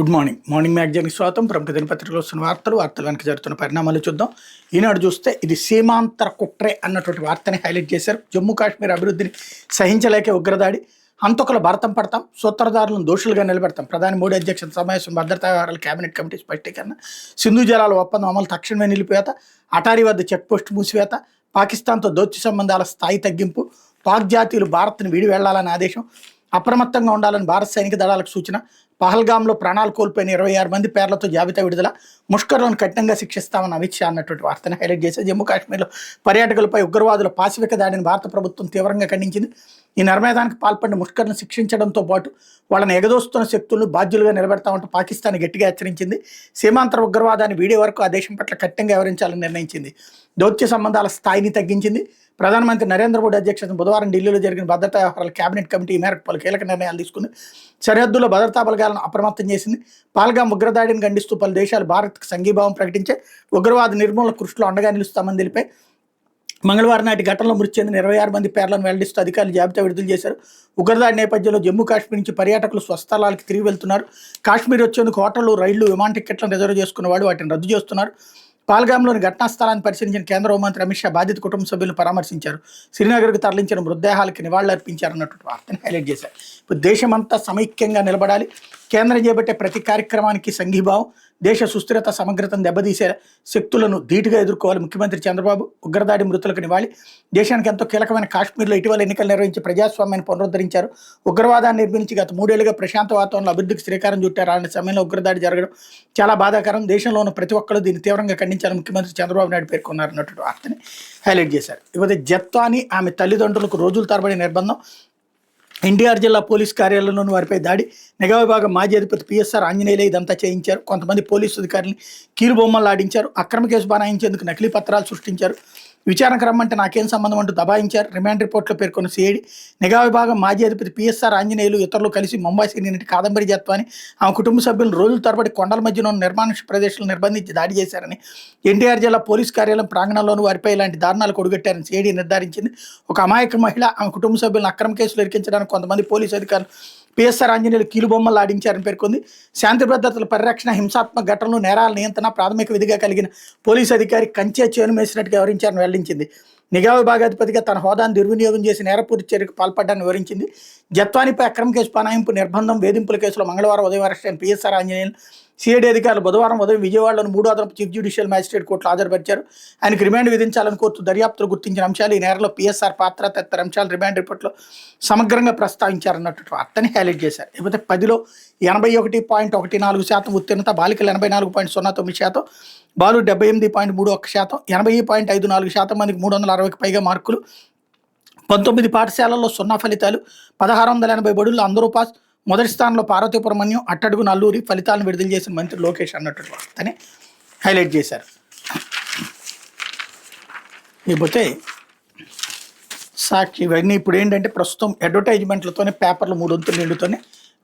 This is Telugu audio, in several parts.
Good morning. మార్నింగ్ మ్యాగజైన్కి స్వాగతం. ప్రముఖ దినపత్రికలో వస్తున్న వార్తలు వెనక జరుగుతున్న పరిణామాలు చూద్దాం. ఈనాడు చూస్తే ఇది సీమాంతర కుట్రే అన్నటువంటి వార్తని హైలైట్ చేశారు. జమ్మూ కాశ్మీర్ అభివృద్ధిని సహించలేక ఉగ్రదాడి, హంతకుల భరతం పడతాం, సూత్రధారులను దోషులుగా నిలబెడతాం. ప్రధాని మోడీ అధ్యక్షత సమావేశం, భద్రతా వ్యవహారాల కేబినెట్ కమిటీ స్పష్టీకరణ, సింధు జలాల ఒప్పందం అమలు తక్షణమే నిలిపివేత, అటారీ వద్ద చెక్పోస్ట్ మూసివేత, పాకిస్తాన్తో దౌత్య సంబంధాల స్థాయి తగ్గింపు, పాక్ జాతీయులు భారత్ను వీడి వెళ్లాలని ఆదేశం, అప్రమత్తంగా ఉండాలని భారత సైనిక దళాలకు సూచన, పహల్గామ్లో ప్రాణాలు కోల్పోయిన 26 మంది పేర్లతో జాబితా విడుదల, ముష్కర్లను కఠినంగా శిక్షిస్తామని అమిత్ షా అన్నటువంటి వార్తను హైలైట్ చేశారు. జమ్మూ కాశ్మీర్లో పర్యాటకులపై ఉగ్రవాదుల పాశవిక దాడిని భారత ప్రభుత్వం తీవ్రంగా ఖండించింది. ఈ నర్మేదానికి పాల్పడిన ముష్కర్ను శిక్షించడంతో పాటు వాళ్ళని ఎగదోస్తున్న శక్తులను బాధ్యులుగా నిలబెడతామంటూ పాకిస్తాన్ గట్టిగా హెచ్చరించింది. సీమాంతర ఉగ్రవాదాన్ని వీడే వరకు ఆ దేశం పట్ల కఠినంగా వ్యవహరించాలని నిర్ణయించింది. దౌత్య సంబంధాల స్థాయిని తగ్గించింది. ప్రధానమంత్రి నరేంద్ర మోడీ అధ్యక్షతన బుధవారం ఢిల్లీలో జరిగిన భద్రతా వ్యవహారాల కేబినెట్ కమిటీ ఈ మేరకు పలు కీలక నిర్ణయాలు తీసుకుంది. సరిహద్దుల్లో భద్రతా బలగాలను అప్రమత్తం చేసింది. పహల్గాం ఉగ్రదాడిని ఖండిస్తూ పలు దేశాలు భారత్కు సంఘీభావం ప్రకటించే ఉగ్రవాద నిర్మూలన కృషిలో అండగా నిలుస్తామని తెలిపాయి. మంగళవారం నాటి ఘటనలో మృతి చెందిన 26 మంది పేర్లను వెల్లడిస్తూ అధికారులు జాబితా విడుదల చేశారు. ఉగ్రదాడి నేపథ్యంలో జమ్మూ కాశ్మీర్ నుంచి పర్యాటకులు స్వస్థలాలకు తిరిగి వెళ్తున్నారు. కాశ్మీర్ వచ్చేందుకు హోటళ్లు, రైళ్లు, విమాన టికెట్లను రిజర్వ్ చేసుకున్న వాడు వాటిని రద్దు చేస్తున్నారు. పహల్గాంలోని ఘటనా స్థలాన్ని పరిశీలించిన కేంద్ర హోంమంత్రి అమిత్ షా బాధిత కుటుంబ సభ్యులను పరామర్శించారు. శ్రీనగర్కు తరలించిన మృతదేహాలకి నివాళులర్పించారన్నటువంటి వార్తను హైలైట్ చేశారు. ఇప్పుడు దేశమంతా సమైక్యంగా నిలబడాలి, కేంద్రం చేపట్టే ప్రతి కార్యక్రమానికి సంఘీభావం, దేశ సుస్థిరత సమగ్రతను దెబ్బతీసే శక్తులను ధీటుగా ఎదుర్కోవాలి. ముఖ్యమంత్రి చంద్రబాబు ఉగ్రదాడి మృతులకు నివాళి. దేశానికి ఎంతో కీలకమైన కాశ్మీర్లో ఇటీవల ఎన్నికలు నిర్వహించి ప్రజాస్వామ్యాన్ని పునరుద్ధరించారు. ఉగ్రవాదాన్ని నిర్మించి గత 3 ఏళ్లుగా ప్రశాంత వాతావరణంలో అభివృద్ధికి శ్రీకారం చుట్టారు. అలాంటి సమయంలో ఉగ్రదాడి జరగడం చాలా బాధాకరం. దేశంలో ఉన్న ప్రతి ఒక్కరు దీన్ని తీవ్రంగా ఖండించాలని ముఖ్యమంత్రి చంద్రబాబు నాయుడు పేర్కొన్నారు అన్నటువంటి వార్తని హైలైట్ చేశారు. ఇకపోతే జత్వాని ఆమె తల్లిదండ్రులకు రోజుల తరబడి నిర్బంధం, ఎన్టీఆర్ జిల్లా పోలీస్ కార్యాలయంలోని వారిపై దాడి, నిఘా విభాగం మాజీ అధిపతి పిఎస్ఆర్ ఆంజనేయులే ఇదంతా చేయించారు. కొంతమంది పోలీసు అధికారులని కీలుబొమ్మలు ఆడించారు. అక్రమ కేసు బనాయించేందుకు నకిలీ పత్రాలు సృష్టించారు. విచారణకు రమ్మంటే నాకేం సంబంధం అంటూ దబాయించారు. రిమాండ్ రిపోర్ట్లో పేర్కొన్న సిఐడి, నిఘా విభాగం మాజీ అధిపతి పిఎస్ఆర్ ఆంజనేయులు ఇతరులు కలిసి ముంబై సీనియర్ కాదంబరి జత్వాని ఆమె కుటుంబ సభ్యులను రోజుల తరబడి కొండల మధ్యలో నిర్మానుష్య ప్రదేశాలను నిర్బంధించి దాడి చేశారని, ఎన్టీఆర్ జిల్లా పోలీస్ కార్యాలయం ప్రాంగణంలోనూ వారిపై ఇలాంటి దారుణాలు కొడుగట్టారని సిఐడి నిర్ధారించింది. ఒక అమాయక మహిళ ఆమె కుటుంబ సభ్యులను అక్రమ కేసులు ఇరికించడానికి కొంతమంది పోలీసు అధికారులు పిఎస్ఆర్ ఆంజనేయులు కీలుబొమ్మలు ఆడించారని పేర్కొంది. శాంతి భద్రతల పరిరక్షణ, హింసాత్మక ఘటనలు, నేరాల నియంత్రణ ప్రాథమిక విధిగా కలిగిన పోలీసు అధికారి కంచె చేను మేసినట్టుగా వివరించారని వెల్లడించింది. నిఘా విభాగాధిపతిగా తన హోదాను దుర్వినియోగం చేసి నేరపూర్తి చర్యకు పాల్పడ్డాన్ని వివరించింది. జత్వానిపై అక్రమ కేసు బనాయింపు, నిర్బంధం, వేధింపుల కేసులో మంగళవారం ఉదయం అరెస్ట్ అయిన పిఎస్ఆర్ ఆంజనేయులు సిఐడి అధికారులు బుధవారం ఉదయం విజయవాడలోని 3వ అదనపు చీఫ్ జ్యుడిషియల్ మ్యాజిస్ట్రేట్ కోర్టులో హాజరుపరిచారు. ఆయనకు రిమాండ్ విధించాలని కోర్టు దర్యాప్తులు గుర్తించిన అంశాలు, ఈ నేరంలో పిఎస్ఆర్ పాత్ర తదితర అంశాలు రిమాండ్ రిపోర్ట్లో సమగ్రంగా ప్రస్తావించారన్నట్టు వార్తని హైలైట్ చేశారు. లేకపోతే 10లో 81.14% ఉత్తీర్ణత, బాలికలు 84.09%, బాలు 78.31%, 80.54% మందికి 360కి పైగా మార్కులు, 19 పాఠశాలల్లో 0 ఫలితాలు, 1680 బడుల్లో అందరూ పాస్, మొదటి స్థానంలో పార్వతీపురమణ్యం, అట్టడుగు నల్లూరి ఫలితాలను విడుదల చేసిన మంత్రి లోకేష్ అన్నట్టు వార్తని హైలైట్ చేశారు. లేకపోతే సాక్షి ఇవన్నీ ఇప్పుడు ఏంటంటే ప్రస్తుతం అడ్వర్టైజ్మెంట్లతోనే పేపర్లు 3 వంతులు నిండుతోనే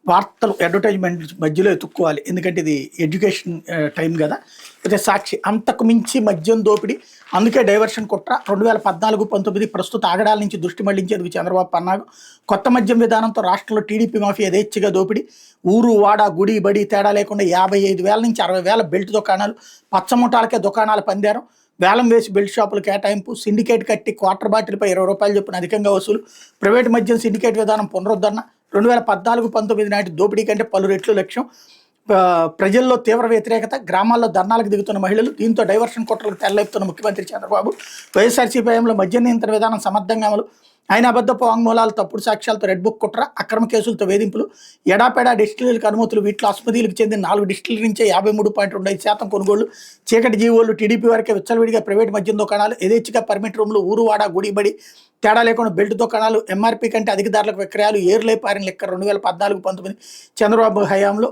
వార్తలు అడ్వర్టైజ్మెంట్ మధ్యలో ఎత్తుక్కోవాలి. ఎందుకంటే ఇది ఎడ్యుకేషన్ టైం కదా. అయితే సాక్షి అంతకు మించి మద్యం దోపిడీ, అందుకే డైవర్షన్ కుట్ర, 2014-19 ప్రస్తుత ఆగడాల నుంచి దృష్టి మళ్లించేందుకు చంద్రబాబు పన్నాగం, కొత్త మద్యం విధానంతో రాష్ట్రంలో టీడీపీ మాఫియా యథేచ్ఛగా దోపిడీ, ఊరు వాడ గుడి బడి తేడా లేకుండా 55,000 నుంచి 60,000 బెల్ట్ దుకాణాలు, పచ్చముఠాలకే దుకాణాల పందారం, వేలం వేసి బెల్ట్ షాపులు కేటాయింపు, సిండికేట్ కట్టి క్వార్టర్ బాటిల్పై ₹20 చొప్పున అధికంగా వసూలు, ప్రైవేటు మద్యం సిండికేట్ విధానం పునరుద్ధరణ, 2014-19 నాటి దోపిడీ కంటే పలు రెట్లు లక్ష్యం, ప్రజల్లో తీవ్ర వ్యతిరేకత, గ్రామాల్లో ధర్నాలకు దిగుతున్న మహిళలు, దీంతో డైవర్షన్ కుట్రలకు తెరలేపుతున్న ముఖ్యమంత్రి చంద్రబాబు, వైఎస్ఆర్సీపీ హయాంలో మద్య నియంత్రణ విధానం సమర్థంగా అమలు, ఆయన అబద్ధపు వాంగ్మూలాలు, తప్పుడు సాక్ష్యాలతో రెడ్ బుక్ కుట్ర, అక్రమ కేసులతో వేధింపులు, ఎడాపెడా డిస్టిలరీలకు అనుమతులు, వీటిలో అస్మదీలకు చెందిన 4 డిస్టిలరీ నుంచే 53.25% కొనుగోళ్లు, చీకటి జీవోలు, టీడీపీ వారికే విచ్చలవిడిగా ప్రైవేట్ మద్యం దుకాణాలు, యథేచ్ఛగా పర్మిట్ రూమ్లు, ఊరు వాడ గుడి బడి తేడా లేకుండా బెల్ట్ దుకాణాలు, ఎంఆర్పీ కంటే అధిక ధరలకు విక్రయాలు, ఏర్లే పారిన లెక్క 2014-19 చంద్రబాబు హయాంలో,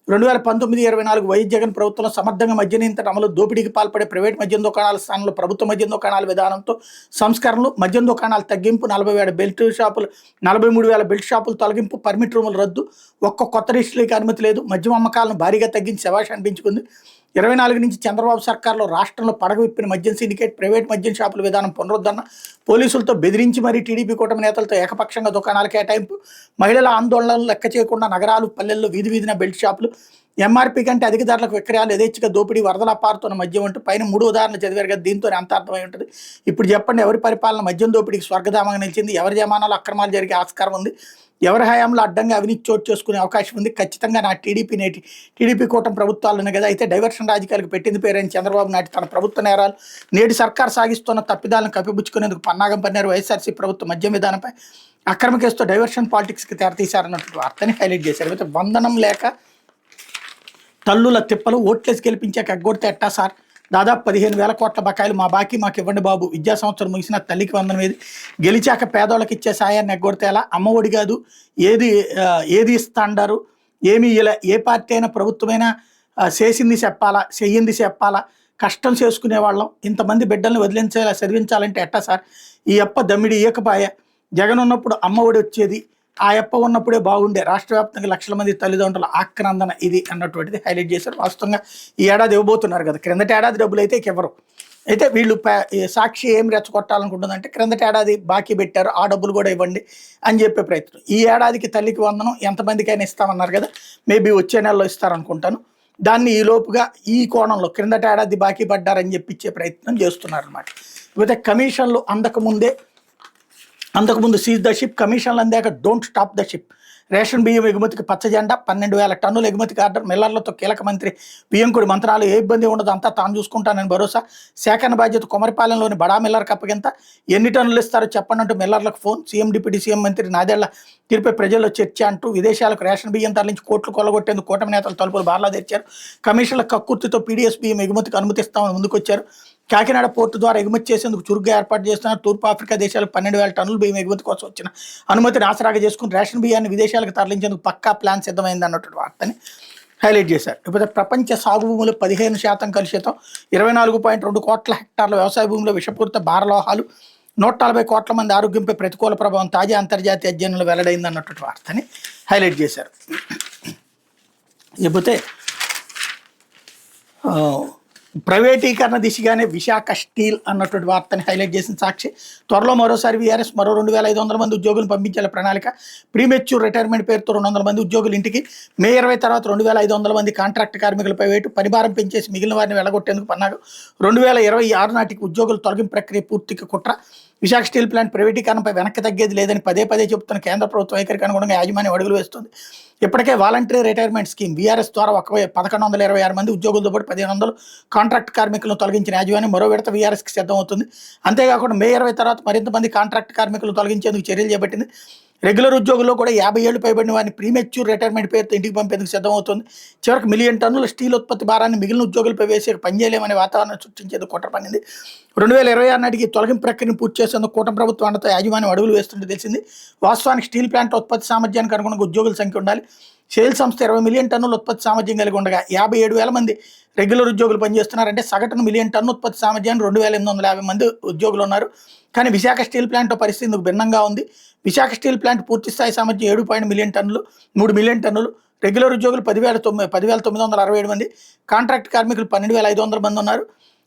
2019-24 వైఎస్ జగన్ ప్రభుత్వంలో సమర్థంగా మద్య నియంత్రణ అమలు, దోపిడీకి పాల్పడే ప్రైవేట్ మద్యం దుకాణాల స్థానంలో ప్రభుత్వ మద్యం దుకాణాల విధానంతో సంస్కరణలు, మద్యం దుకాణాల తగ్గింపు, 40,000 బెల్ట్ షాపులు, 43,000 బెల్ట్ షాపులు తొలగింపు, పర్మిట్ రూములు రద్దు, ఒక్క కొత్త డిస్టిలరీకి అనుమతి లేదు, మద్యం అమ్మకాలను భారీగా తగ్గించి శభాష్ అనిపించుకుంది. 24 నుంచి చంద్రబాబు సర్కార్లో రాష్ట్రంలో పడగ విప్పిన మద్యం సిండికేట్, ప్రైవేట్ మద్యం షాపుల విధానం పునరుద్ధరణ, పోలీసులతో బెదిరించి మరీ టీడీపీ కూటమి నేతలతో ఏకపక్షంగా దుకాణాల కేటాయింపు, మహిళల ఆందోళనలు లెక్క చేయకుండా నగరాలు పల్లెల్లో వీధి వీధిన బెల్ట్ షాపులు, ఎంఆర్పీ కంటే అధిక ధరలకు విక్రయాలు, యథేచ్ఛగా దోపిడీ, వరదలా పారుతున్న మద్యం అంటూ పైన 3 ఉదాహరణలు చదివారు కదా, దీంతో అంత అర్థమై ఉంటుంది. ఇప్పుడు చెప్పండి, ఎవరి పరిపాలన మద్యం దోపిడీకి స్వర్గధామంగా నిలిచింది? ఎవరి జమానాలో అక్రమాలు జరిగే ఆస్కారం ఉంది? ఎవరి హయాంలో అడ్డంగా అవినీతి చోటు చేసుకునే అవకాశం ఉంది? ఖచ్చితంగా నా టీడీపీ కూటమి ప్రభుత్వాలు కదా. అయితే డైవర్షన్ రాజకీయాలకు పెట్టింది పేరైన చంద్రబాబు నాయుడు తన ప్రభుత్వ నేరాలు, నేటి సర్కార్ సాగిస్తున్న తప్పిదాలను కప్పిపుచ్చుకునేందుకు పన్నాగం పన్నారు. వైఎస్ఆర్సీ ప్రభుత్వ మద్యం విధానంపై అక్రమ కేసుతో డైవర్షన్ పాలిటిక్స్కి తెరతీశారన్నటువంటి వార్తని హైలైట్ చేశారు. అయితే వందనం లేక తల్లుల తిప్పలు, ఓట్లేసి గెలిపించాక ఎగ్గొడితే ఎట్టా సార్? దాదాపు 15,000 కోట్ల బకాయిలు, మా బాకీ మాకు ఇవ్వండి బాబు. విద్యా సంవత్సరం ముగిసిన తల్లికి వందనం ఏది? గెలిచాక పేదోళ్ళకి ఇచ్చే సాయాన్ని ఎగ్గొడితే ఎలా? అమ్మఒడి కాదు, ఏది ఇస్తా అంటారు? ఏమీ ఇలా ఏ పార్టీ అయినా ప్రభుత్వమైనా చేసింది చెప్పాలా, చెయ్యింది చెప్పాలా? కష్టం చేసుకునే వాళ్ళం ఇంతమంది బిడ్డల్ని వదిలించేలా చదివించాలంటే ఎట్టా సార్? ఈ అప్ప దమ్మిడి ఏకపాయ. జగన్ ఉన్నప్పుడు అమ్మఒడి వచ్చేది, ఆ అప్ప ఉన్నప్పుడే బాగుండే. రాష్ట్ర వ్యాప్తంగా లక్షల మంది తల్లిదండ్రుల ఆక్రందన ఇది అన్నటువంటిది హైలైట్ చేశారు. వాస్తవంగా ఈ ఏడాది ఇవ్వబోతున్నారు కదా, క్రిందటి ఏడాది డబ్బులు అయితే ఇవ్వరు. అయితే వీళ్ళు సాక్షి ఏం రెచ్చగొట్టాలనుకుంటుందంటే, క్రిందటి ఏడాది బాకీ పెట్టారు, ఆ డబ్బులు కూడా ఇవ్వండి అని చెప్పే ప్రయత్నం. ఈ ఏడాదికి తల్లికి వందనం ఎంతమందికైనా ఇస్తామన్నారు కదా, మేబీ వచ్చే నెలలో ఇస్తారనుకుంటాను. దాన్ని ఈ లోపుగా ఈ కోణంలో క్రిందటి ఏడాది బాకీ పడ్డారని చెప్పిచ్చే ప్రయత్నం చేస్తున్నారు అనమాట. ఇకపోతే కమిషన్లు అంతకుముందు సీజ్ ద షిప్, కమిషన్లు అందాక don't stop the ship. Ration బియ్యం ఎగుమతికి పచ్చ జెండా, 12,000 టన్నుల ఎగుమతికి ఆర్డర్. మిల్లర్లతో కీలక మంత్రి బియ్యంకుడి మంత్రాలు, ఏ ఇబ్బంది ఉండదు, అంతా తాను చూసుకుంటానని భరోసా. సేకరణ బాధ్యత కొమరిపాలెంలోని బడా మిల్లర్కి అప్పగింత. ఎన్ని టన్నులు ఇస్తారో చెప్పండి అంటూ మిల్లర్లకు ఫోన్. సీఎం డిప్యూటీ సీఎం మంత్రి నాదేళ్ల తీర్పై ప్రజల్లో చర్చ అంటూ విదేశాలకు రేషన్ బియ్యం తరలించి కోట్లు కొల్లగొట్టేందుకు కూటమి నేతలు తలుపులు బార్లా తెచ్చారు. కమిషన్ల కక్కుర్తితో పీడీఎస్ బియ్యం ఎగుమతికి అనుమతిస్తామని ముందుకొచ్చారు. కాకినాడ పోర్టు ద్వారా ఎగుమతి చేసేందుకు చురుగ్గా ఏర్పాటు చేస్తున్నారు. తూర్పు ఆఫ్రికా దేశాలకు 12,000 టన్నుల బియ్యం ఎగుమతి కోసం వచ్చిన అనుమతిని ఆసరాగా చేసుకుని రేషన్ బియ్యాన్ని విదేశాలకు తరలించేందుకు పక్కా ప్లాన్ సిద్ధమైంది అన్నటువంటి వార్తని హైలైట్ చేశారు. ఇకపోతే ప్రపంచ సాగు భూములు 15% కలుషితం, 24.2 కోట్ల హెక్టార్ల వ్యవసాయ భూమిలో విషపూరిత భారలోహాలు, 140 కోట్ల మంది ఆరోగ్యంపై ప్రతికూల ప్రభావం తాజా అంతర్జాతీయ అధ్యయనంలో వెల్లడైంది అన్నటువంటి వార్తని హైలైట్ చేశారు. ఇకపోతే ప్రైవేటీకరణ దిశగానే విశాఖ స్టీల్ అన్నటువంటి వార్తని హైలైట్ చేసిన సాక్షి. త్వరలో మరోసారి వీఆర్ఎస్ మరో 2,500 మంది ఉద్యోగులు పంపించాల ప్రణాళిక. ప్రీమెచ్యూర్ రిటైర్మెంట్ పేరుతో 200 మంది ఉద్యోగులు ఇంటికి. మే 20 తర్వాత 2,500 మంది కాంట్రాక్ట్ కార్మికులపై వేటు. పనిభారం పెంచేసి మిగిలిన వారిని వెళ్ళగొట్టేందుకు పన్నాగం. 2026 నాటికి ఉద్యోగుల తొలగింపు ప్రక్రియ పూర్తికి కుట్ర. విశాఖ స్టీల్ ప్లాంట్ ప్రైవేటీకరణపై వెనక్కి తగ్గేది లేదని పదే చెబుతున్న కేంద్ర ప్రభుత్వ వైఖరికి అనుగుణంగా యాజమాన్యం అడుగులు వేస్తుంది. ఇప్పటికే వాలంటరీ రిటైర్మెంట్ స్కీమ్ వీఆర్ఎస్ ద్వారా 1,126 మంది ఉద్యోగులతో పాటు 1,500 కాంట్రాక్ట్ కార్మికులను తొలగించిన యాజమాన్యం మరో విడత వీఆర్ఎస్కి సిద్ధమవుతుంది. అంతేకాకుండా మే 20 తర్వాత మరింత మంది కాంట్రాక్ట్ కార్మికులను తొలగించేందుకు చర్యలు చేపట్టింది. రెగ్యులర్ ఉద్యోగుల్లో కూడా 50 ఏళ్లు పైబడిన వారిని ప్రీమెచ్యూర్ రిటైర్మెంట్ పేరుతో ఇంటికి పంపేందుకు సిద్ధమవుతుంది. చివరికి 1 మిలియన్ టన్నుల స్టీల్ ఉత్పత్తి భారాన్ని మిగిలిన ఉద్యోగులపై వేసే పనిచేయలేమనే వాతావరణం సృష్టించేందుకు కుట్ర పన్నింది. 2026 నాటికి తొలగింపు ప్రక్రియను పూర్తి చేసేందుకు కూటమి ప్రభుత్వం అండతో యాజమాన్యం అడుగులు వేస్తుంటే తెలిసింది. వాస్తవానికి స్టీల్ ప్లాంట్ ఉత్పత్తి సామర్థ్యానికి అనుగుణంగా ఉద్యోగుల సంఖ్య ఉండాలి. సేల్ సంస్థ 20 మిలియన్ టన్నుల ఉత్పత్తి సామర్థ్యం కలిగి ఉండగా 57,000 మంది రెగ్యులర్ ఉద్యోగులు పనిచేస్తున్నారంటే సగటున 1 మిలియన్ టన్ను ఉత్పత్తి సామర్థ్యాన్ని 2,850 మంది ఉద్యోగులు ఉన్నారు. కానీ విశాఖ స్టీల్ ప్లాంట్ పరిస్థితి ఇందుకు భిన్నంగా ఉంది. విశాఖ స్టీల్ ప్లాంట్ పూర్తి స్థాయి సామర్థ్యం 7 మిలియన్ టన్నులు, 3 మిలియన్ టన్నులు. రెగ్యులర్ ఉద్యోగులు 10,967 మంది, కాంట్రాక్ట్ కార్మికులు 12,500 మంది ఉన్నారు.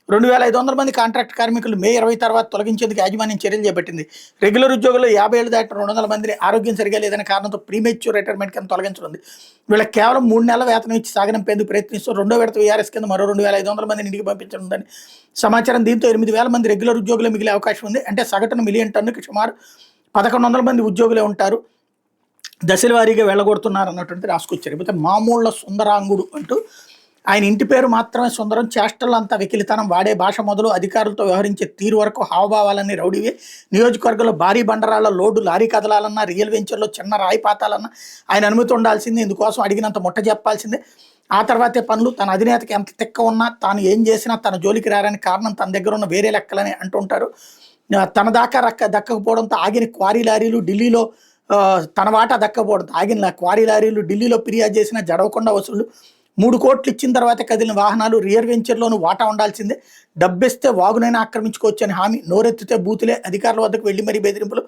2,500 మంది కాంట్రాక్ట్ కార్మికులు మే 20 తర్వాత తొలగించేందుకు యాజమాన్యం చర్యలు చేపట్టింది. రెగ్యులర్ ఉద్యోగులు 50 ఏళ్ళు దాటిన 200 మందిని ఆరోగ్యం సరిగా లేదనే కారణంతో ప్రీమెచ్యూర్ రిటైర్మెంట్ కింద తొలగించనుంది. వీళ్ళకి కేవలం 3 నెలల వేతనం ఇచ్చి సాగనంపేందుకు ప్రయత్నిస్తూ 2వ విడత వీఆర్ఎస్ కింద మరో 2,500 మందిని ఇంటికి పంపించనుందని సమాచారం. దీంతో 8,000 మంది రెగ్యులర్ ఉద్యోగులు మిగిలే అవకాశం ఉంది. అంటే సగటున 1 మిలియన్ టన్నుకి సుమారు 1,100 మంది ఉద్యోగులే ఉంటారు. దశల వారీగా వెళ్ళగొడుతున్నారు అన్నటువంటి రాసుకొచ్చారు. ఇకపోతే మామూళ్ళ సుందరాంగుడు అంటూ ఆయన ఇంటి పేరు మాత్రమే సుందరం, చేష్టల్లో అంతా వెకిలితనం, వాడే భాష మొదలు అధికారులతో వ్యవహరించే తీరు వరకు హావభావాలన్నీ రౌడీవే. నియోజకవర్గంలో భారీ బండరాళ్ల లోడు లారీ కదలాలన్నా, రియల్ వెంచర్లో చిన్న రాయి పాతాలన్నా ఆయన అనుమతి ఉండాల్సిందే. ఇందుకోసం అడిగినంత ముట్ట చెప్పాల్సిందే. ఆ తర్వాతే పనులు. తన అధినేతకి ఎంత తిక్క ఉన్నా, తాను ఏం చేసినా తన జోలికి రారని కారణం తన దగ్గర ఉన్న వేరే లెక్కలని అంటుంటారు. తన దాకా దక్కకపోవడంతో ఆగిన క్వారీ లారీలు ఢిల్లీలో తన వాటా దక్కకపోవడంతో ఆగిన క్వారీ లారీలు ఢిల్లీలో ఫిర్యాదు చేసిన జడవకుండా వసూళ్లు. 3 కోట్లు ఇచ్చిన తర్వాత కదిలిన వాహనాలు. రియర్ వెంచర్లోనూ వాటా ఉండాల్సిందే. డబ్బిస్తే వాగునైనా ఆక్రమించుకోవచ్చు అని హామీ. నోరెత్తితే బూతులే. అధికారుల వద్దకు వెళ్లి మరీ బెదిరింపులు.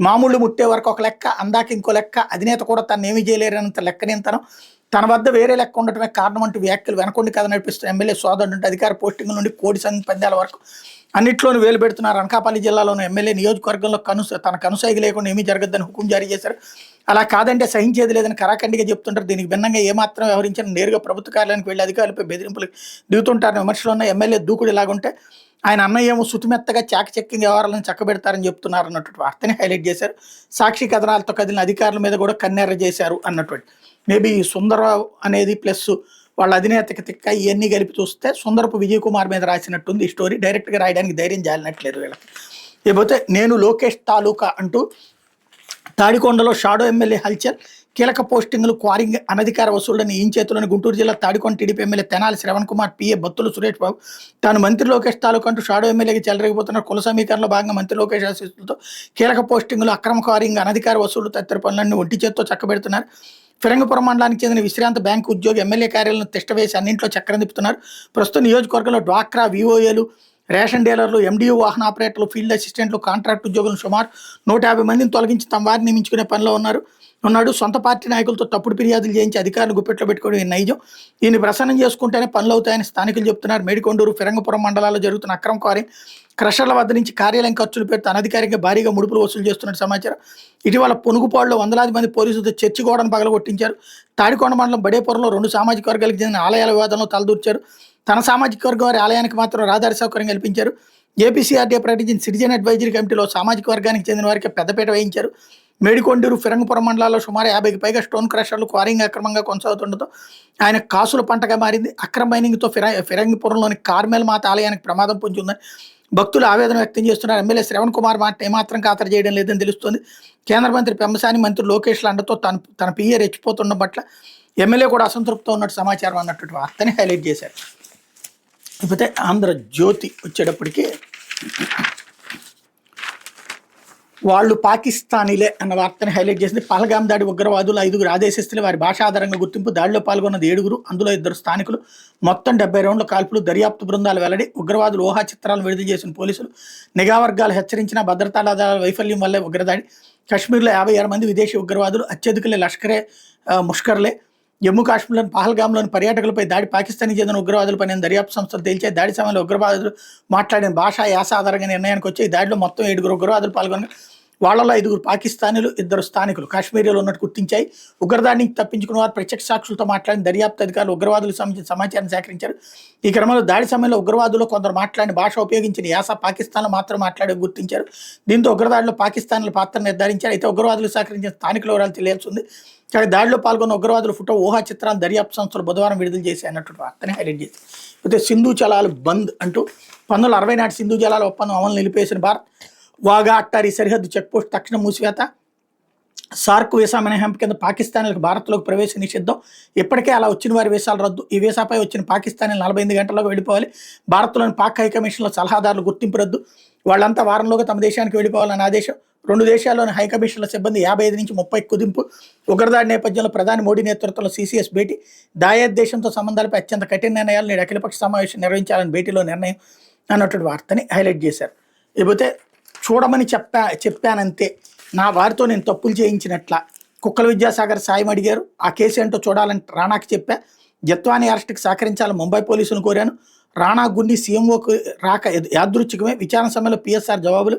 మామూళ్ళు ముట్టే వరకు ఒక లెక్క, అందాక ఇంకో లెక్క. అధినేత కూడా తను ఏమీ చేయలేరన్నంత లెక్కనింతనం. తన వద్ద వేరే లెక్క ఉండటమే కారణం అంటూ వ్యాఖ్యలు వెనకొండి కథ నడిపిస్తున్న ఎమ్మెల్యే సోదరుడు. అధికార పోస్టింగ్ నుండి కోడి పందాల వరకు అన్నింటిలోనూ వేలు పెడుతున్నారు. అనకాపల్లి జిల్లాలోని ఎమ్మెల్యే నియోజకవర్గంలో తన కనుసైగ లేకుండా ఏమీ జరగద్దని హుకుం జారీ చేశారు. అలా కాదంటే సహించేది లేదని కరాఖండిగా చెప్తుంటారు. దీనికి భిన్నంగా ఏమాత్రం వ్యవహరించిన నేరుగా ప్రభుత్వ కార్యాలయానికి వెళ్లి అధికారులపై బెదిరింపులకు దిగుతుంటారని విమర్శలు ఉన్న ఎమ్మెల్యే దూకుడు ఇలాగుంటే ఆయన అన్నయ్య ఏమో శుతిమెత్తగా చాకచక్యంగా వ్యవహారాలను చక్కబెడతారని చెప్తున్నారు అన్నటువంటి వార్తని హైలైట్ చేశారు. సాక్షి కథనాలతో కదిలిన అధికారుల మీద కూడా కన్నెర్ర చేశారు అన్నటువంటి. మేబీ సుందరరావు అనేది ప్లస్ వాళ్ళ అధినేతకి తిక్క ఇవన్నీ కలిపి చూస్తే సుందరపు విజయ్ కుమార్ మీద రాసినట్టుంది ఈ స్టోరీ. డైరెక్ట్గా రాయడానికి ధైర్యం జాలినట్లేదు వీళ్ళకి. లేకపోతే నేను లోకేష్ తాలూకా అంటూ తాడికొండలో షాడో ఎమ్మెల్యే హల్చల్, కీలక పోస్టింగ్లు క్వారింగ్ అనధికార వసూళ్లని ఈ చేతులని గుంటూరు జిల్లా Tadikonda TDP MLA Tenali Shravan Kumar, PA Battulu Suresh Babu తాను మంత్రి లోకేష్ తాలూకు అంటూ షాడో ఎమ్మెల్యేకి చెలరేగిపోతున్న కుల సమీకరణలో భాగంగా మంత్రి లోకేష్ ఆశీస్సులతో కీలక పోస్టింగ్లు, అక్రమ క్వారింగ్, అనధికార వసూళ్లు తదితర పనులన్నీ ఒంటి చేత్తో చక్కబెడుతున్నారు. ఫిరంగపురం మండలానికి చెందిన విశ్రాంత బ్యాంకు ఉద్యోగి ఎమ్మెల్యే కార్యాలయం తిష్టవేసి అన్నింట్లో చక్రం తిప్పుతున్నారు. ప్రస్తుతం నియోజకవర్గంలో డ్వాక్రా, విఓఏలు, రేషన్ డీలర్లు, ఎండిఓ వాహన ఆపరేటర్లు, ఫీల్డ్ అసిస్టెంట్లు, కాంట్రాక్ట్ ఉద్యోగులు సుమారు 150 మందిని తొలగించి తమ వారిని నియమించుకునే పనిలో ఉన్నాడు. సొంత పార్టీ నాయకులతో తప్పుడు ఫిర్యాదులు చేయించి అధికారులు గుప్పెట్లో పెట్టుకోవడం ఈ నైజం. ఈయన ప్రసన్నం చేసుకుంటేనే పనులు అవుతాయని స్థానికులు చెప్తున్నారు. మేడికొండూరు, ఫిరంగపురం మండలాల్లో జరుగుతున్న అక్రమ క్వారింగ్, క్రషర్ల వద్ద నుంచి కార్యాలయం ఖర్చులు పెడుతూ అనధికారికంగా భారీగా ముడుపులు వసూలు చేస్తున్నట్టు సమాచారం. ఇటీవల పొనుగుపాడులో వందలాది మంది పోలీసులతో చర్చి గోడను పగలగొట్టించారు. తాడికొండ మండలం బడేపురంలో 2 సామాజిక వర్గాలకు చెందిన ఆలయాల వివాదంలో తలదూర్చారు. తన సామాజిక వర్గం వారి ఆలయానికి మాత్రం రహదారి సౌకర్యం కల్పించారు. ఏపీసీఆర్డీఏ ప్రకటించిన సిటిజన్ అడ్వైజరీ కమిటీలో సామాజిక వర్గానికి చెందిన వారికి పెద్దపీట వేయించారు. మేడికొండూరు, ఫిరంగపురం మండలాల్లో సుమారు 50కి పైగా స్టోన్ క్రషర్లు క్వారింగ్ అక్రమంగా కొనసాగుతుండటంతో ఆయన కాసుల పంటగా మారింది. అక్రమ మైనింగ్తో ఫిరంగిపురంలోని కార్మెల్ మాత ఆలయానికి ప్రమాదం పొంచి ఉందని భక్తులు ఆవేదన వ్యక్తం చేస్తున్నారు. ఎమ్మెల్యే శ్రవణ్ కుమార్ మాట ఏమాత్రం ఖాతరు చేయడం లేదని తెలుస్తోంది. కేంద్ర మంత్రి పెమ్మసాని, మంత్రి లోకేష్ల అండతో తన పిఏ రెచ్చిపోతుండడం పట్ల ఎమ్మెల్యే కూడా అసంతృప్తితో ఉన్నట్టు సమాచారం అన్నటువంటి వార్తని హైలైట్ చేశారు. లేకపోతే ఆంధ్రజ్యోతి వచ్చేటప్పటికి వాళ్ళు పాకిస్తానీలే అన్న వార్తని హైలైట్ చేసింది. పహల్గాం దాడి ఉగ్రవాదులు 5గురు ఆదేశిస్తులు, వారి భాష ఆధారంగా గుర్తింపు, దాడిలో పాల్గొన్నది 7గురు, అందులో 2 స్థానికులు, మొత్తం 70 రౌండ్ల కాల్పులు, దర్యాప్తు బృందాలు వెల్లడి. ఉగ్రవాదులు ఊహా చిత్రాలు విడుదల చేసిన పోలీసులు, నిఘా వర్గాలు హెచ్చరించిన భద్రతా దళాల వైఫల్యం వల్లే ఉగ్రదాడి. కశ్మీర్లో 56 మంది విదేశీ ఉగ్రవాదులు, అత్యధికులే లష్కరే ముష్కర్లే. జమ్మూ కాశ్మీర్లోని పహల్గాంలోని పర్యాటకులపై దాడి పాకిస్తాన్కి చెందిన ఉగ్రవాదులపై దాడియాప్తు సంస్థలు తేల్చాయి. దాడి సమయంలో ఉగ్రవాదులు మాట్లాడిన భాష, యాస ఆధారంగా నిర్ణయానికి వచ్చి ఈ దాడిలో మొత్తం 7గురు ఉగ్రవాదులు పాల్గొని వాళ్ళలో 5గురు పాకిస్తానీలు, 2 స్థానికులు కాశ్మీర్లో ఉన్నట్టు గుర్తించాయి. ఉగ్రదాడి నుంచి తప్పించుకున్న వారు ప్రత్యక్ష సాక్షులతో మాట్లాడిన దర్యాప్తు అధికారులు ఉగ్రవాదులకు సంబంధించిన సమాచారం సేకరించారు. ఈ క్రమంలో దాడి సమయంలో ఉగ్రవాదులు కొందరు మాట్లాడిన భాష, ఉపయోగించిన యాస పాకిస్తాన్లో మాత్రం మాట్లాడే గుర్తించారు. దీంతో ఉగ్రదాడిలో పాకిస్తాన్ల పాత్ర నిర్ధారించారు. అయితే ఉగ్రవాదులు సహకరించిన స్థానికుల వివరాలు తెలియాల్సి ఉంది. దాడిలో పాల్గొన్న ఉగ్రవాదుల ఫోటో, ఊహా చిత్రాన్ని దర్యాప్తు సంస్థలు బుధవారం విడుదల చేసి అన్నట్టు వార్తని హైలైట్ చేసి. అయితే సింధు జలాలు బంద్ అంటూ 1960 నాటి సింధు జలాల ఒప్పందం అమలు నిలిపేసిన భారత్, వాగా అట్టారీ సరిహద్దు చెక్పోస్ట్ తక్షణ మూసివేత, సార్క్ వీసా మినహాయింపు కింద పాకిస్తాన్లకు భారత్లోకి ప్రవేశ నిషిద్ధం, ఇప్పటికే అలా వచ్చిన వారి వీసాలు రద్దు, ఈ వీసాపై వచ్చిన పాకిస్తానీ 48 గంటల్లోకి వెళ్ళిపోవాలి, భారత్లోని పాక్ హైకమిషన్లో సలహాదారులు గుర్తింపు రద్దు, వాళ్ళంతా వారంలోగా తమ దేశానికి వెళ్ళిపోవాలని ఆదేశం, 2 దేశాల్లోని హైకమిషన్ల సిబ్బంది 55 నుంచి 30 కుదింపు, ఉగ్రదాడి నేపథ్యంలో ప్రధాని మోడీ నేతృత్వంలో సీసీఎస్ భేటీ, దాయాద్ దేశంతో సంబంధాలపై అత్యంత కఠిన నిర్ణయాలు నేడు అఖిలపక్ష సమావేశం నిర్వహించాలని భేటీలో నిర్ణయం అన్నటువంటి వార్తని హైలైట్ చేశారు. లేకపోతే చూడమని చెప్పానంతే, నా వారితో నేను తప్పులు చేయించినట్ల కుక్కల విద్యాసాగర్ సాయం అడిగారు, ఆ కేసు ఏంటో చూడాలని రాణాకి చెప్పా, జత్వానీ అరెస్టుకి సహకరించాలని ముంబై పోలీసులను కోరాను, రాణా గుండి సీఎంఓకు రాక యాదృచ్ఛికమే, విచారణ సమయంలో పిఎస్ఆర్ జవాబులు,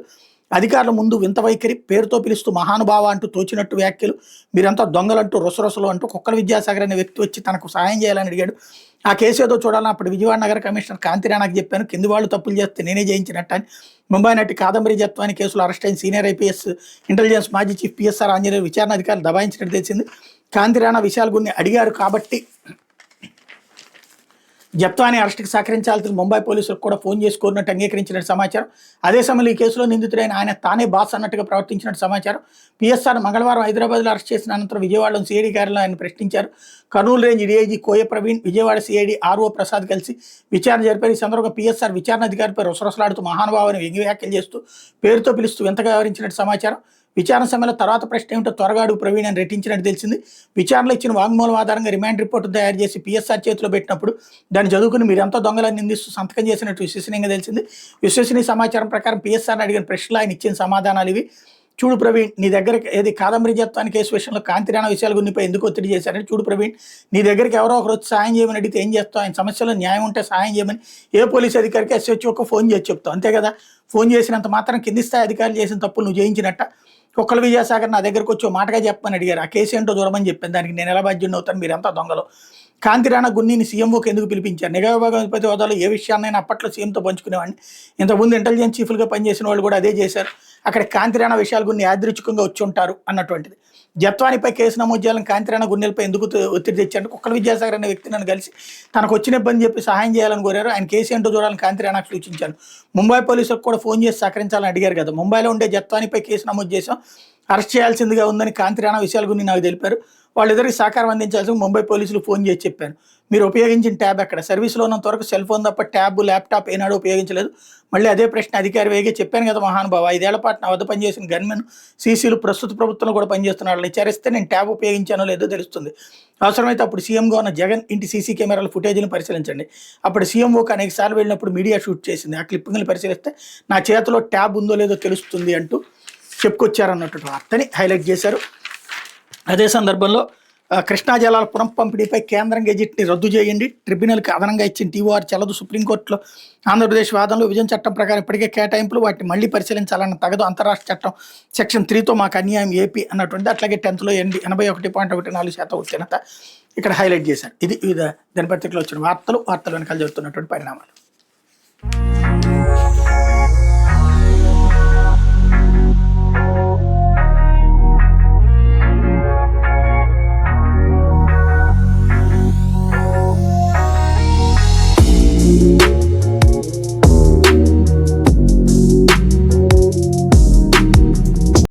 అధికారుల ముందు వింత వైఖరి, పేరుతో పిలుస్తూ మహానుభావ అంటూ తోచినట్టు వ్యాఖ్యలు, మీరంతా దొంగలంటూ రొసరొసలు అంటూ కుక్కల విద్యాసాగర్ అనే వ్యక్తి వచ్చి తనకు సహాయం చేయాలని అడిగాడు, ఆ కేసు ఏదో చూడాలని అప్పుడు విజయవాడ నగర కమిషనర్ కాంతి రాణాకి చెప్పాను, కింది వాళ్ళు తప్పులు చేస్తే నేనే చేయించినట్టు అని. ముంబై నటి కాదంబరి జత్వాని కేసులో అరెస్ట్ అయిన సీనియర్ ఐపీఎస్ ఇంటెలిజెన్స్ మాజీ చీఫ్ పిఎస్ఆర్ ఆంజనేయులు విచారణ అధికారులు దబాయించినట్టు తెలిసింది. కాంతి రాణా విశాల్ గురిని అడిగారు కాబట్టి జత్వానీ అరెస్టుకి సహకరించాల్సిన ముంబై పోలీసులకు కూడా ఫోన్ చేసి కోరినట్టు అంగీకరించినట్టు సమాచారం. అదే సమయంలో ఈ కేసులో నిందితుడైన ఆయన తానే బాస్ అన్నట్టుగా ప్రవర్తించినట్టు సమాచారం. పిఎస్ఆర్ మంగళవారం హైదరాబాద్లో అరెస్ట్ చేసిన అనంతరం విజయవాడలోని సిఐడి కార్యాలయంలో ఆయన ప్రశ్నించారు. కర్నూలు రేంజ్ డీఐజీ కోయ ప్రవీణ్, విజయవాడ సిఐడి ఆర్ఓ ప్రసాద్ కలిసి విచారణ జరిపారు. ఈ సందర్భంగా పిఎస్ఆర్ విచారణ అధికారిపై రొసరొసలాడుతూ మహానుభావాన్ని వ్యంగ్య వ్యాఖ్యలు చేస్తూ పేరుతో పిలుస్తూ వింతగా వ్యవహరించినట్టు సమాచారం. విచారణ సమయంలో తర్వాత ప్రశ్న ఏమిటో త్వరగా అడుగు ప్రవీణ్ అని రెట్టించినట్టు తెలిసింది. విచారణలో ఇచ్చిన వాంగ్మూలం ఆధారంగా రిమాండ్ రిపోర్టు తయారు చేసి పిఎస్ఆర్ చేతిలో పెట్టినప్పుడు దాన్ని చదువుకుని మీరంతా దొంగలని నిందిస్తూ సంతకం చేసినట్టు విశ్వసనీయంగా తెలిసింది. విశ్వసనీయ సమాచారం ప్రకారం పిఎస్ఆర్ని అడిగిన ప్రశ్నలు ఆయన ఇచ్చిన సమాధానాలు ఇవి. చూడు ప్రవీణ్, నీ దగ్గరికి ఏది కాదంబరి జత్వాని కేసు విషయంలో కాంతిరాణ విషయాల గురిపై ఎందుకు ఒత్తిడి చేశారని, చూడు ప్రవీణ్, నీ దగ్గరికి ఎవరో ఒకరు వచ్చి సాయం చేయమని అడిగితే ఏం చేస్తావు, ఆయన సమస్యలో న్యాయం ఉంటే సాయం చేయమని ఏ పోలీసు అధికారికి ఎస్హెచ్ఓకి ఫోన్ చేసి చెప్తావు, అంతే కదా. ఫోన్ చేసినంత మాత్రం కింది స్థాయి అధికారులు చేసిన తప్పులు నువ్వు చేయించినట్ట. కుక్కల విజయసాగర్ నా దగ్గరకు వచ్చి ఓ మాటగా చెప్పమని అడిగారు. ఆ కేసు ఏంటో చూడమని చెప్పాను. దానికి నేను ఎలా బాధ్యుడిని అవుతాను, మీరంతా దొంగలు. కాంతిరాణ గున్నీని సీఎంఓకి ఎందుకు పిలిపించారు? నిఘా విభాగం అధిపతి హోదాలో ఏ విషయాన్నైనా అప్పట్లో సీఎంతో పంచుకునేవాడిని. ఇంతకుముందు ఇంటెలిజెన్స్ చీఫ్లుగా పనిచేసిన వాళ్ళు కూడా అదే చేశారు. అక్కడ కాంతిరాణ విషయాలు గున్ని యాదృచ్ఛికంగా వచ్చి ఉంటారు అన్నటువంటిది. జత్వానిపై కేసు నమోదు చేయాలని కాంతిరాణ గున్నెలపై ఎందుకు ఒత్తిడి తెచ్చారంటే కుక్కల విద్యాసాగర్ అనే వ్యక్తి నన్ను కలిసి తనకు వచ్చిన ఇబ్బంది చెప్పి సహాయం చేయాలని కోరారు. ఆయన కేసు ఏంటో చూడాలని కాంతిరాణకు సూచించాను. ముంబై పోలీసులకు కూడా ఫోన్ చేసి సహకరించాలని అడిగారు కదా. ముంబైలో ఉండే జత్వానిపై కేసు నమోదు చేశాం, అరెస్ట్ చేయాల్సిందిగా ఉందని కాంతిరాణ విషయాల గురించి నాకు తెలిపారు. వాళ్ళిద్దరికి సహకారం అందించాల్సి ముంబై పోలీసులు ఫోన్ చేసి చెప్పాను. మీరు ఉపయోగించిన ట్యాబ్ ఎక్కడ? సర్వీస్లో ఉన్నంత వరకు సెల్ ఫోన్ తప్ప ట్యాబ్ ల్యాప్టాప్ ఏనాడు ఉపయోగించలేదు. మళ్ళీ అదే ప్రశ్న అధికారి వేగే చెప్పాను కదా మహానుభావ. 5 ఏళ్ల పాటు నా వద్ద పనిచేసిన గన్మెన్ సీసీలు ప్రస్తుత ప్రభుత్వంలో కూడా పనిచేస్తున్న వాళ్ళని విచారిస్తే నేను ట్యాబ్ ఉపయోగించానో లేదో తెలుస్తుంది. అవసరమైతే అప్పుడు సీఎంగా ఉన్న జగన్ ఇంటి సీసీ కెమెరాల ఫుటేజ్ని పరిశీలించండి. అప్పుడు సీఎంఓకి అనేక సార్లు వెళ్ళినప్పుడు మీడియా షూట్ చేసింది. ఆ క్లిప్పింగ్ని పరిశీలిస్తే నా చేతిలో ట్యాబ్ ఉందో లేదో తెలుస్తుంది అంటూ చెప్పుకొచ్చారన్నట్టు వార్తని హైలైట్ చేశారు. అదే సందర్భంలో కృష్ణా జలాల పునఃపంపిణీపై కేంద్రం గెజిట్ని రద్దు చేయండి, ట్రిబ్యునల్కి అదనంగా ఇచ్చిన టీఓఆర్ చెల్లదు. సుప్రీంకోర్టులో ఆంధ్రప్రదేశ్ వాదనలో విభజన చట్టం ప్రకారం ఇప్పటికే కేటాయింపులు, వాటిని మళ్ళీ పరిశీలించాలన్న తగదు. అంతరాష్ట్ర చట్టం సెక్షన్ 3తో మాకు అన్యాయం ఏపీ అన్నటువంటి. అట్లాగే 10th 81.14% ఉత్తీర్ణత ఇక్కడ హైలైట్ చేశారు. ఇది వివిధ దినపత్రికలో వచ్చిన వార్తలు వెనకాల జరుగుతున్నటువంటి పరిణామాలు.